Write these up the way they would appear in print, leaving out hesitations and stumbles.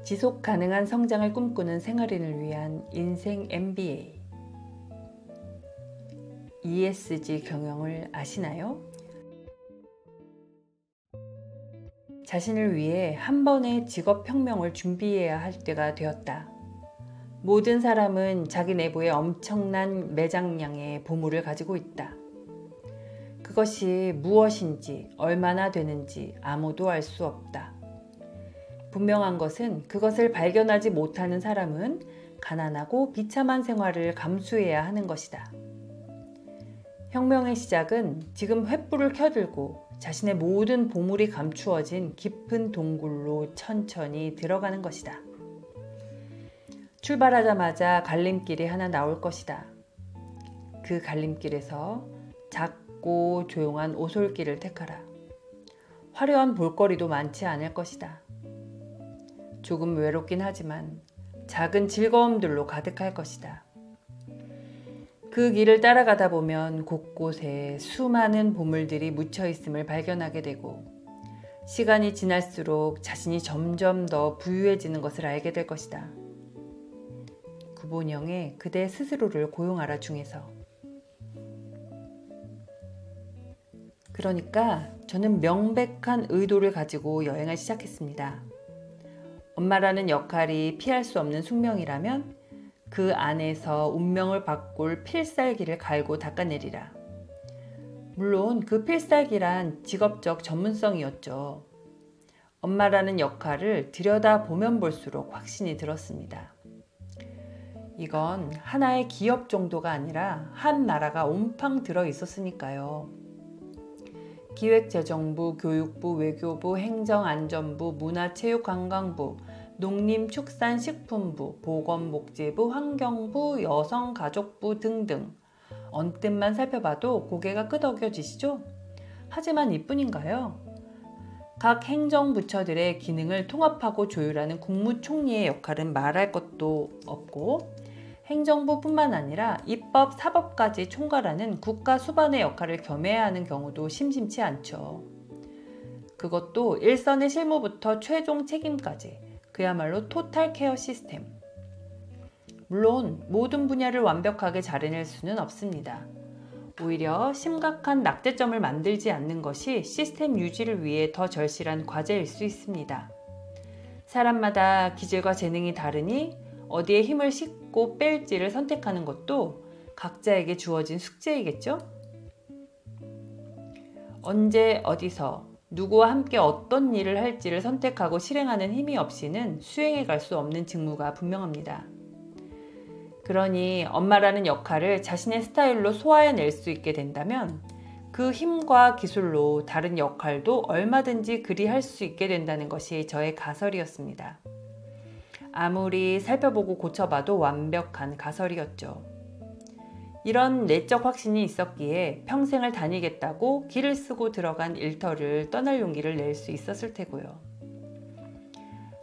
지속 가능한 성장을 꿈꾸는 생활인을 위한 인생 MBA. ESG 경영을 아시나요? 자신을 위해 한 번의 직업혁명을 준비해야 할 때가 되었다. 모든 사람은 자기 내부에 엄청난 매장량의 보물을 가지고 있다. 그것이 무엇인지 얼마나 되는지 아무도 알 수 없다. 분명한 것은 그것을 발견하지 못하는 사람은 가난하고 비참한 생활을 감수해야 하는 것이다. 혁명의 시작은 지금 횃불을 켜들고 자신의 모든 보물이 감추어진 깊은 동굴로 천천히 들어가는 것이다. 출발하자마자 갈림길이 하나 나올 것이다. 그 갈림길에서 작고 조용한 오솔길을 택하라. 화려한 볼거리도 많지 않을 것이다. 조금 외롭긴 하지만 작은 즐거움들로 가득할 것이다. 그 길을 따라가다 보면 곳곳에 수많은 보물들이 묻혀 있음을 발견하게 되고 시간이 지날수록 자신이 점점 더 부유해지는 것을 알게 될 것이다. 구본영의 그대 스스로를 고용하라 중에서. 그러니까 저는 명백한 의도를 가지고 여행을 시작했습니다. 엄마라는 역할이 피할 수 없는 숙명이라면 그 안에서 운명을 바꿀 필살기를 갈고 닦아내리라. 물론 그 필살기란 직업적 전문성이었죠. 엄마라는 역할을 들여다보면 볼수록 확신이 들었습니다. 이건 하나의 기업 정도가 아니라 한 나라가 온팡 들어 있었으니까요. 기획재정부, 교육부, 외교부, 행정안전부, 문화체육관광부, 농림축산식품부, 보건복지부, 환경부, 여성가족부 등등 언뜻만 살펴봐도 고개가 끄덕여지시죠? 하지만 이뿐인가요? 각 행정부처들의 기능을 통합하고 조율하는 국무총리의 역할은 말할 것도 없고 행정부뿐만 아니라 입법, 사법까지 총괄하는 국가 수반의 역할을 겸해야 하는 경우도 심심치 않죠. 그것도 일선의 실무부터 최종 책임까지 그야말로 토탈 케어 시스템. 물론 모든 분야를 완벽하게 잘해낼 수는 없습니다. 오히려 심각한 낙제점을 만들지 않는 것이 시스템 유지를 위해 더 절실한 과제일 수 있습니다. 사람마다 기질과 재능이 다르니 어디에 힘을 싣고 뺄지를 선택하는 것도 각자에게 주어진 숙제이겠죠? 언제 어디서 누구와 함께 어떤 일을 할지를 선택하고 실행하는 힘이 없이는 수행해 갈 수 없는 직무가 분명합니다. 그러니 엄마라는 역할을 자신의 스타일로 소화해낼 수 있게 된다면 그 힘과 기술로 다른 역할도 얼마든지 그리 할 수 있게 된다는 것이 저의 가설이었습니다. 아무리 살펴보고 고쳐봐도 완벽한 가설이었죠. 이런 내적 확신이 있었기에 평생을 다니겠다고 길을 쓰고 들어간 일터를 떠날 용기를 낼 수 있었을 테고요.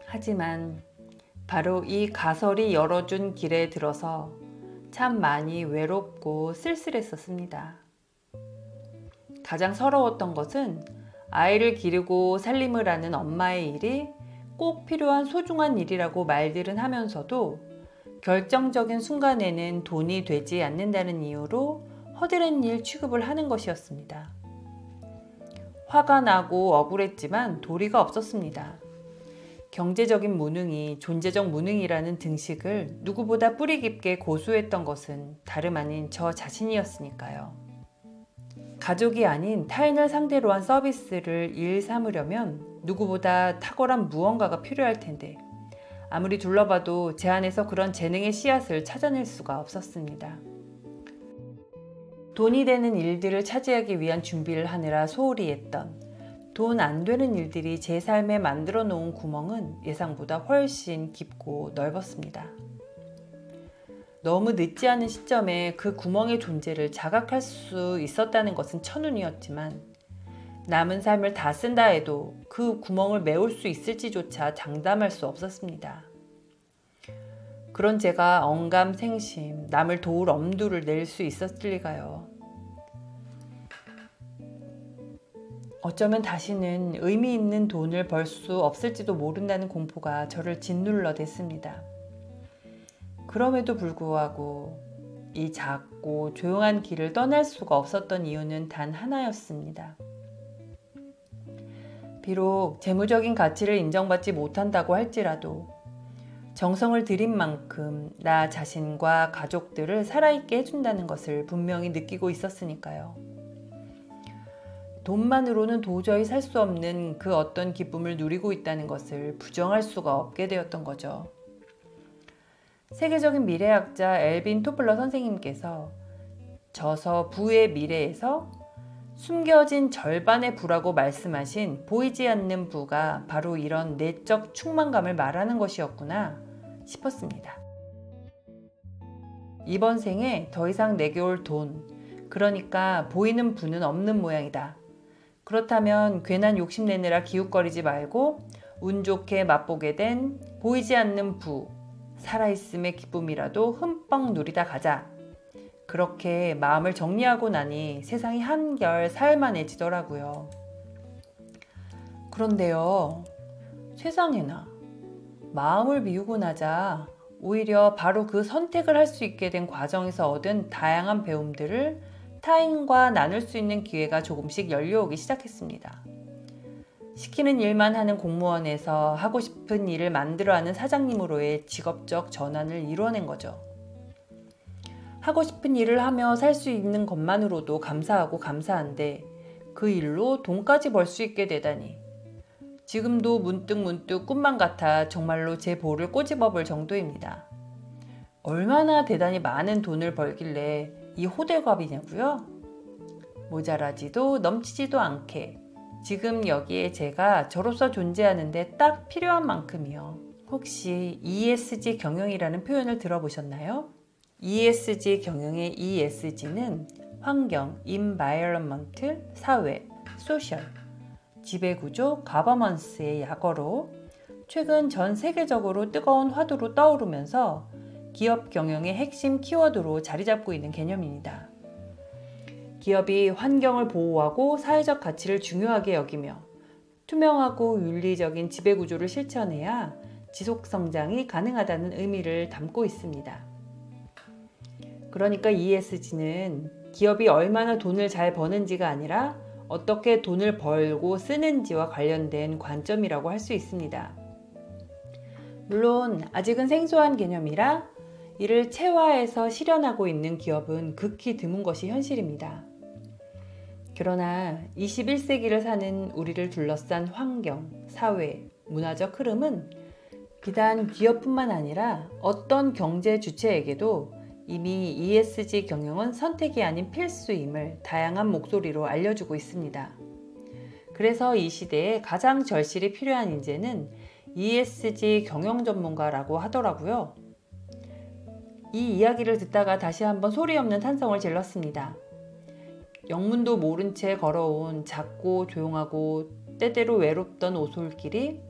하지만 바로 이 가설이 열어준 길에 들어서 참 많이 외롭고 쓸쓸했었습니다. 가장 서러웠던 것은 아이를 기르고 살림을 하는 엄마의 일이 꼭 필요한 소중한 일이라고 말들은 하면서도 결정적인 순간에는 돈이 되지 않는다는 이유로 허드렛 일 취급을 하는 것이었습니다. 화가 나고 억울했지만 도리가 없었습니다. 경제적인 무능이 존재적 무능이라는 등식을 누구보다 뿌리 깊게 고수했던 것은 다름 아닌 저 자신이었으니까요. 가족이 아닌 타인을 상대로 한 서비스를 일 삼으려면 누구보다 탁월한 무언가가 필요할 텐데 아무리 둘러봐도 제 안에서 그런 재능의 씨앗을 찾아낼 수가 없었습니다. 돈이 되는 일들을 차지하기 위한 준비를 하느라 소홀히 했던 돈 안 되는 일들이 제 삶에 만들어 놓은 구멍은 예상보다 훨씬 깊고 넓었습니다. 너무 늦지 않은 시점에 그 구멍의 존재를 자각할 수 있었다는 것은 천운이었지만 남은 삶을 다 쓴다 해도 그 구멍을 메울 수 있을지조차 장담할 수 없었습니다. 그런 제가 언감생심, 남을 도울 엄두를 낼 수 있었을 리가요. 어쩌면 다시는 의미 있는 돈을 벌 수 없을지도 모른다는 공포가 저를 짓눌러댔습니다. 그럼에도 불구하고 이 작고 조용한 길을 떠날 수가 없었던 이유는 단 하나였습니다. 비록 재무적인 가치를 인정받지 못한다고 할지라도 정성을 들인 만큼 나 자신과 가족들을 살아있게 해준다는 것을 분명히 느끼고 있었으니까요. 돈만으로는 도저히 살 수 없는 그 어떤 기쁨을 누리고 있다는 것을 부정할 수가 없게 되었던 거죠. 세계적인 미래학자 엘빈 토플러 선생님께서 저서 부의 미래에서 숨겨진 절반의 부라고 말씀하신 보이지 않는 부가 바로 이런 내적 충만감을 말하는 것이었구나 싶었습니다. 이번 생에 더 이상 내게 올 돈, 그러니까 보이는 부는 없는 모양이다. 그렇다면 괜한 욕심내느라 기웃거리지 말고 운 좋게 맛보게 된 보이지 않는 부, 살아있음의 기쁨이라도 흠뻑 누리다 가자. 그렇게 마음을 정리하고 나니 세상이 한결 살만해지더라고요. 그런데요, 세상에나 마음을 비우고 나자 오히려 바로 그 선택을 할 수 있게 된 과정에서 얻은 다양한 배움들을 타인과 나눌 수 있는 기회가 조금씩 열려오기 시작했습니다. 시키는 일만 하는 공무원에서 하고 싶은 일을 만들어하는 사장님으로의 직업적 전환을 이뤄낸 거죠. 하고 싶은 일을 하며 살 수 있는 것만으로도 감사하고 감사한데 그 일로 돈까지 벌 수 있게 되다니. 지금도 문득 꿈만 같아 정말로 제 볼을 꼬집어 볼 정도입니다. 얼마나 대단히 많은 돈을 벌길래 이 호들갑이냐고요? 모자라지도 넘치지도 않게 지금 여기에 제가 저로서 존재하는데 딱 필요한 만큼이요. 혹시 ESG 경영이라는 표현을 들어보셨나요? ESG 경영의 ESG는 환경, environment, 사회, social, 지배구조, governance의 약어로 최근 전 세계적으로 뜨거운 화두로 떠오르면서 기업 경영의 핵심 키워드로 자리 잡고 있는 개념입니다. 기업이 환경을 보호하고 사회적 가치를 중요하게 여기며 투명하고 윤리적인 지배구조를 실천해야 지속성장이 가능하다는 의미를 담고 있습니다. 그러니까 ESG는 기업이 얼마나 돈을 잘 버는지가 아니라 어떻게 돈을 벌고 쓰는지와 관련된 관점이라고 할 수 있습니다. 물론 아직은 생소한 개념이라 이를 체화해서 실현하고 있는 기업은 극히 드문 것이 현실입니다. 그러나 21세기를 사는 우리를 둘러싼 환경, 사회, 문화적 흐름은 비단 기업뿐만 아니라 어떤 경제 주체에게도 이미 ESG 경영은 선택이 아닌 필수임을 다양한 목소리로 알려주고 있습니다. 그래서 이 시대에 가장 절실히 필요한 인재는 ESG 경영 전문가라고 하더라고요. 이 이야기를 듣다가 다시 한번 소리 없는 탄성을 질렀습니다. 영문도 모른 채 걸어온 작고 조용하고 때때로 외롭던 오솔길이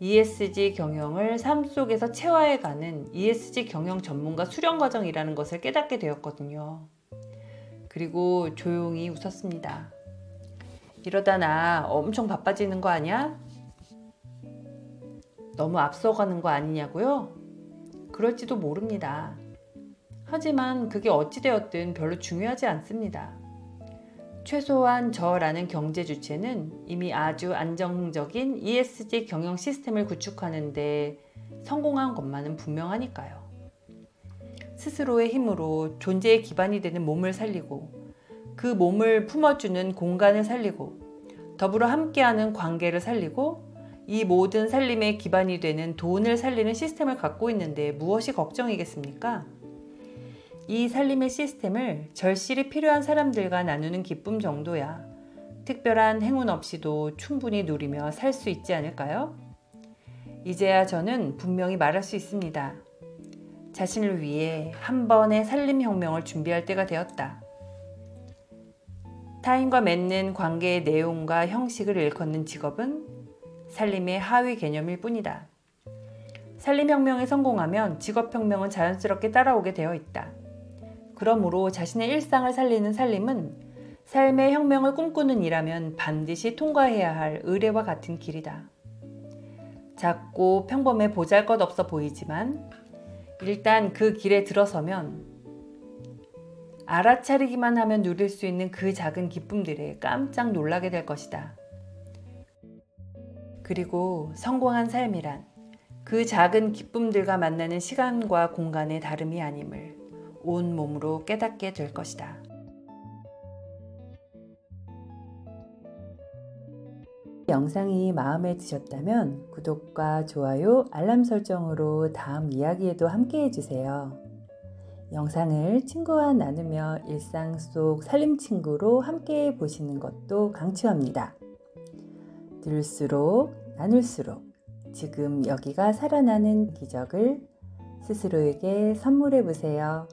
ESG 경영을 삶 속에서 체화해가는 ESG 경영 전문가 수련 과정이라는 것을 깨닫게 되었거든요. 그리고 조용히 웃었습니다. 이러다 나 엄청 바빠지는 거 아니야? 너무 앞서가는 거 아니냐고요? 그럴지도 모릅니다. 하지만 그게 어찌되었든 별로 중요하지 않습니다. 최소한 저라는 경제 주체는 이미 아주 안정적인 ESG 경영 시스템을 구축하는 데 성공한 것만은 분명하니까요. 스스로의 힘으로 존재의 기반이 되는 몸을 살리고 그 몸을 품어주는 공간을 살리고 더불어 함께하는 관계를 살리고 이 모든 살림의 기반이 되는 돈을 살리는 시스템을 갖고 있는데 무엇이 걱정이겠습니까? 이 살림의 시스템을 절실히 필요한 사람들과 나누는 기쁨 정도야 특별한 행운 없이도 충분히 누리며 살 수 있지 않을까요? 이제야 저는 분명히 말할 수 있습니다. 자신을 위해 한 번의 살림혁명을 준비할 때가 되었다. 타인과 맺는 관계의 내용과 형식을 일컫는 직업은 살림의 하위 개념일 뿐이다. 산림혁명에 성공하면 직업혁명은 자연스럽게 따라오게 되어 있다. 그러므로 자신의 일상을 살리는 살림은 삶의 혁명을 꿈꾸는 이라면 반드시 통과해야 할 의례와 같은 길이다. 작고 평범해 보잘것없어 보이지만 일단 그 길에 들어서면 알아차리기만 하면 누릴 수 있는 그 작은 기쁨들에 깜짝 놀라게 될 것이다. 그리고 성공한 삶이란 그 작은 기쁨들과 만나는 시간과 공간의 다름이 아님을 온몸으로 깨닫게 될 것이다. 영상이 마음에 드셨다면 구독과 좋아요, 알람 설정으로 다음 이야기에도 함께 해주세요. 영상을 친구와 나누며 일상 속 살림친구로 함께 보시는 것도 강추합니다. 들을수록 나눌수록 지금 여기가 살아나는 기적을 스스로에게 선물해 보세요.